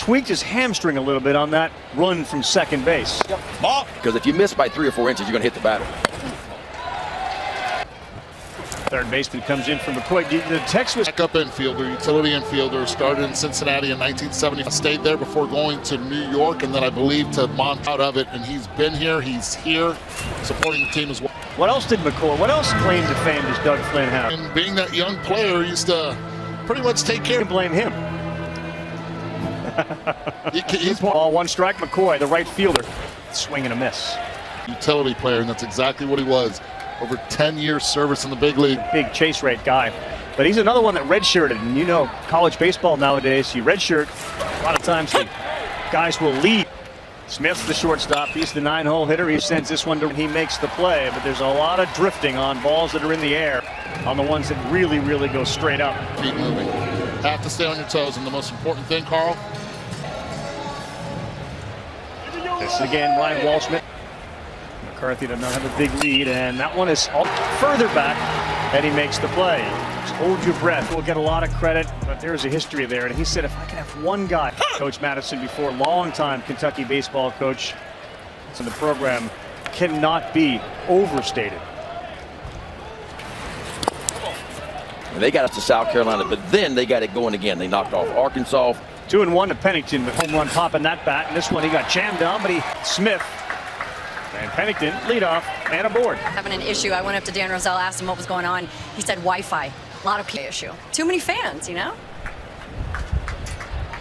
tweaked his hamstring a little bit on that run from second base. Because if you miss by 3 or 4 inches, you're going to hit the battle. Third baseman comes in from McCoy. The text was backup infielder, utility infielder, started in Cincinnati in 1970. Stayed there before going to New York, and then I believe to Out of it. And he's been here. He's here, supporting the team as well. What else did McCoy? What else claim to fame does Doug Flynn have? And being that young player, used to pretty much take care. You can blame him. He's ball 1 strike. McCoy, the right fielder, swing and a miss. Utility player, and that's exactly what he was. Over 10 years service in the big league. Big chase rate guy. But he's another one that redshirted. And you know, college baseball nowadays, you redshirt, a lot of times the guys will lead. Smith's the shortstop. He's the 9-hole hitter. He sends this one to, he makes the play. But there's a lot of drifting on balls that are in the air, on the ones that really, really go straight up. Keep moving. Have to stay on your toes. And the most important thing, Carl. This again, Ryan Walschmidt. McCarthy does not have a big lead, and that one is further back, and he makes the play. Just hold your breath. We'll get a lot of credit, but there's a history there. And he said, if I can have one guy, Coach Madison before, longtime Kentucky baseball coach, so the program cannot be overstated. They got us to South Carolina, but then they got it going again. They knocked off Arkansas. 2-1 to Pennington, with home run popping that bat. And this one he got jammed on, but Smith and Pennington lead off and aboard. Having an issue. I went up to Dan Roselle, asked him what was going on. He said Wi-Fi. A lot of people issue. Too many fans, you know?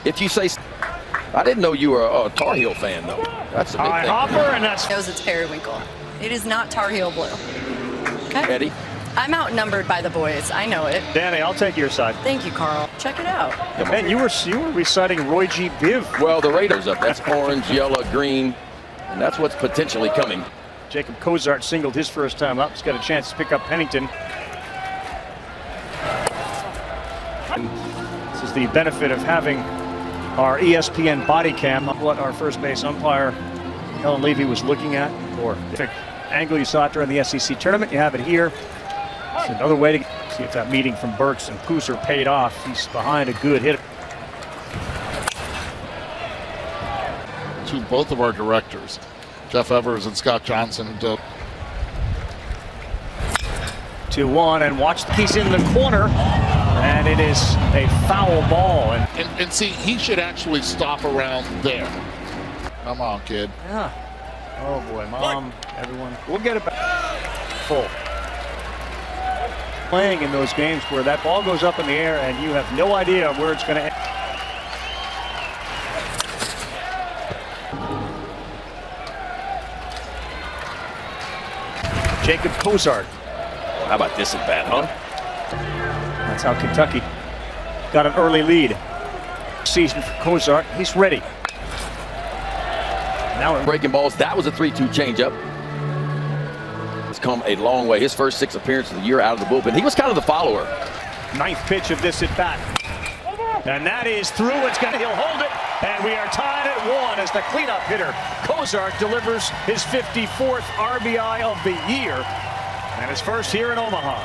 If you say, I didn't know you were a Tar Heel fan, though. That's a big thing. Hopper, and that's Knows it's periwinkle. It is not Tar Heel blue. Okay. Eddie. I'm outnumbered by the boys. I know it. Danny, I'll take your side. Thank you, Carl. Check it out. Man, you were reciting Roy G. Biv. Well, the Raiders up. That's orange, yellow, green, and that's what's potentially coming. Jacob Cozart singled his first time up. He's got a chance to pick up Pennington. This is the benefit of having our ESPN body cam, what our first base umpire, Helen Levy, was looking at. Or the angle you saw it during the SEC tournament, you have it here. It's another way to see if that meeting from Burks and Pooser paid off. He's behind a good hit. To both of our directors, Jeff Evers and Scott Johnson. 2-1, and watch, he's in the corner, and it is a foul ball. And see, he should actually stop around there. Come on, kid. Yeah. Oh boy, Mom, everyone. We'll get it back. Full. Playing in those games where that ball goes up in the air and you have no idea where it's going to end. Jacob Cozart. How about this at bat, huh? That's how Kentucky got an early lead. Season for Cozart. He's ready. Now Breaking balls. That was a 3-2 changeup. It's come a long way. His first 6 appearances of the year out of the bullpen. He was kind of the follower. 9th pitch of this at bat. And that is through. He'll hold it. And we are tied at 1 as the cleanup hitter, Cozart, delivers his 54th RBI of the year. And his first here in Omaha.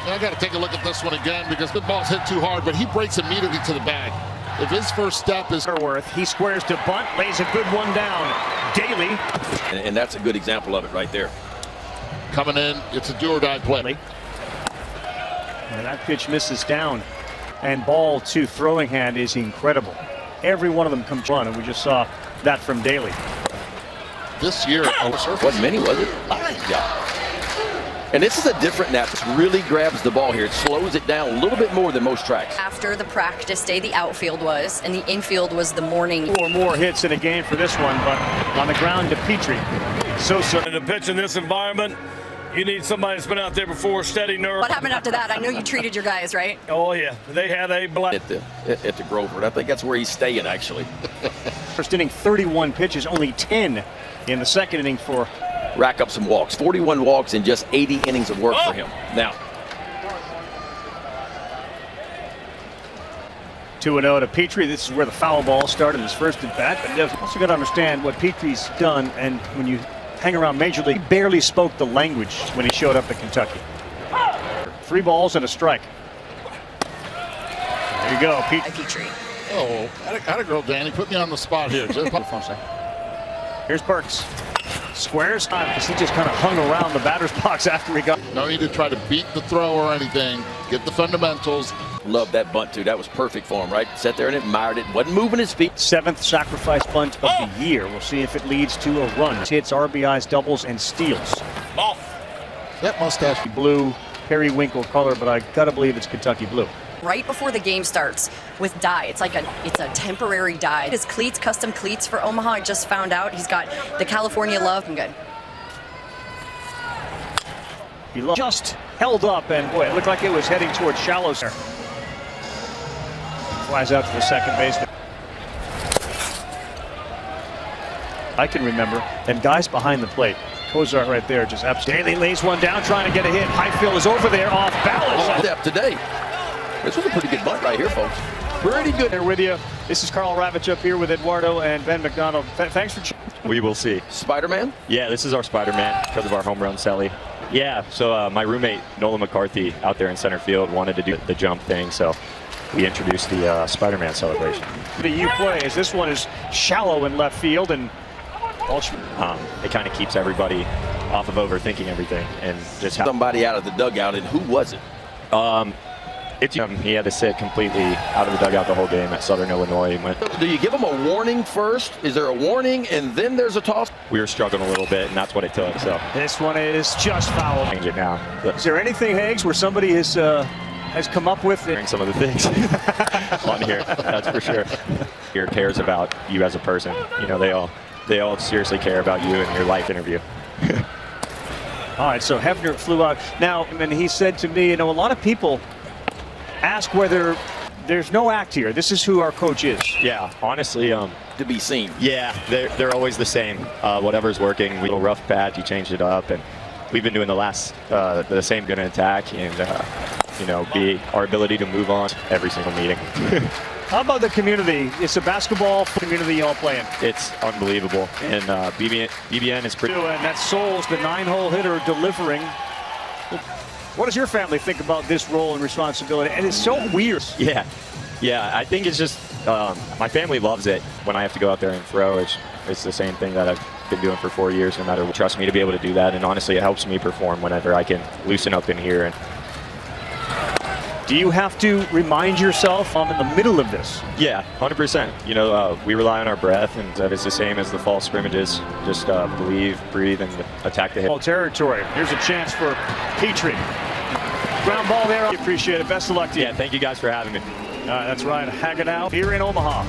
I got to take a look at this one again because the ball's hit too hard, but he breaks immediately to the bag. If his first step is Worth, he squares to bunt, lays a good one down. Daly. And that's a good example of it right there. Coming in, it's a do-or-die play. And that pitch misses down. And ball to throwing hand is incredible. Every one of them comes run, and we just saw that from Daly. This year, Wasn't many, was it? Yeah. And this is a different nap. This really grabs the ball here. It slows it down a little bit more than most tracks. After the practice day, the outfield was, and the infield was the morning. 4 more hits in a game for this one, but on the ground to Petrie. So to pitch in this environment, you need somebody that's been out there before, steady nerve. What happened after that? I know you treated your guys, right? Oh, yeah. They had a blast. At the Grover. I think that's where he's staying, actually. First inning, 31 pitches, only 10 in the second inning for. Rack up some walks. 41 walks in just 80 innings of work for him. Now. 2-0 to Petrie. This is where the foul ball started his first at bat. But you've also got to understand what Petrie's done. And when you hang around Major League, he barely spoke the language when he showed up at Kentucky. 3 balls and a strike. There you go, Petrie. Oh, atta girl, Danny. Put me on the spot here. Just Here's Burks. Squares because he just kind of hung around the batter's box after he got. no need to try to beat the throw or anything. Get the fundamentals. Love that bunt, too. That was perfect for him, right? Sat there and admired it. Wasn't moving his feet. 7th sacrifice bunt of the year. We'll see if it leads to a run. Hits, RBIs, doubles, and steals. Ball. That mustache. Blue, periwinkle color, but I gotta believe it's Kentucky blue. Right before the game starts with dye. It's a temporary dye. His cleats, custom cleats for Omaha. I just found out he's got the California love. I'm good. He just held up, and boy, it looked like it was heading towards shallow center. Flies out to the second baseman. I can remember, and guys behind the plate. Kozart right there, just absolutely lays one down, trying to get a hit. Highfield is over there, off balance. Step today. This was a pretty good bunt right here, folks. Pretty good. Here with you. This is Carl Ravitch up here with Eduardo and Ben McDonald. Thanks for. We will see. Spider-Man? Yeah, this is our Spider-Man because of our home run celly. Yeah, so my roommate, Nolan McCarthy, out there in center field, wanted to do the jump thing, so we introduced the Spider-Man celebration. The U play, as this one is shallow in left field, and it kind of keeps everybody off of overthinking everything and just Somebody out of the dugout, and who was it? He had to sit completely out of the dugout the whole game at Southern Illinois. Do you give him a warning first? Is there a warning and then there's a toss? We were struggling a little bit, and that's what it took. So this one is just foul. change it now. Is there anything, Hags, where somebody has come up with it? Some of the things on here, that's for sure. Here cares about you as a person. You know, they all seriously care about you and your life interview. All right, so Hefner flew out. Now, and he said to me, you know, a lot of people ask whether there's no act here. This is who our coach is. Yeah, honestly, To be seen. yeah, they're always the same. Whatever's working, we do a rough patch, you change it up, and we've been doing the same good attack, and you know, our ability to move on every single meeting. How about the community? It's a basketball community y'all playing. It's unbelievable, and BBN is pretty. And that's Souls, the 9-hole hitter, delivering. What does your family think about this role and responsibility? And it's so weird. Yeah, I think it's just my family loves it when I have to go out there and throw. It's the same thing that I've been doing for 4 years. No matter what, trust me to be able to do that, and honestly, it helps me perform whenever I can loosen up in here. And do you have to remind yourself I'm in the middle of this? yeah, 100%. You know, we rely on our breath, and that is the same as the fall scrimmages. Just believe, breathe, and attack the hit. All territory. Here's a chance for Petrie. Ground ball there. I appreciate it. Best of luck to you. Yeah, thank you guys for having me. That's Ryan Hagenow here in Omaha.